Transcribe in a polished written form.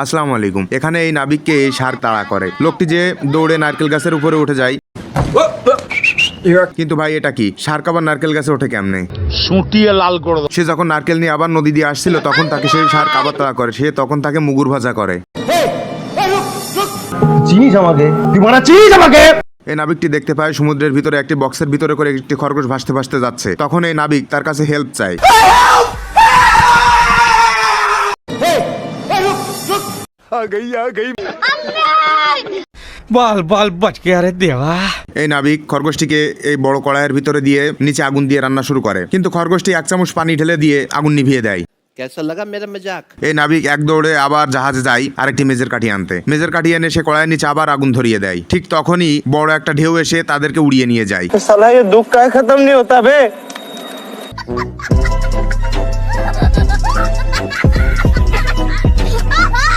আসসালামু আলাইকুম। এখানে এই নাবিককে এই শার্ক তাড়া করে। লোকটি যে দৌড়ে নারকেল গাছের উপরে উঠে যায়, কিন্তু ভাই এটা কি, শার্ক আবার নারকেল গাছে ওঠে কেমনে? সুটিয়ে লাল করে দাও। সে যখন নারকেল নিয়ে আবার নদী দিয়ে আসছিল তখন তাকে সেই শার্ক আবার তাড়া করে। সে তখন তাকে মুগুর ভাজা করে। চিনিস আমাকে? তুই মারা চিনিস আমাকে? এই নাবিকটি দেখতে পায় সমুদ্রের ভিতরে একটি বক্সের ভিতরে করে একটি খরগোশ ভাসতে ভাসতে যাচ্ছে। তখন এই নাবিক তার কাছে হেল্প চায়। बाल बाल बच गया रे देवा। এই নাবিক খরগোশটিকে এই বড় কড়াইয়ের ভিতরে দিয়ে নিচে আগুন দিয়ে রান্না শুরু করে, কিন্তু খরগোশটি 1 চামচ পানি ঢেলে দিয়ে আগুন নিভিয়ে দেয়। कैसा लगा मेरा मजाक? এই নাবিক এক দৌড়ে আবার জাহাজে যায় আরেকটি মেজের কাঠি আনতে। মেজের কাঠি এনে সে কড়াইয়ের নিচে আবার আগুন ধরিয়ে দেয়। ঠিক তখনই বড় একটা ঢেউ এসে তাদেরকে উড়িয়ে নিয়ে যায়। साला ये दुख का खत्म नहीं होता बे।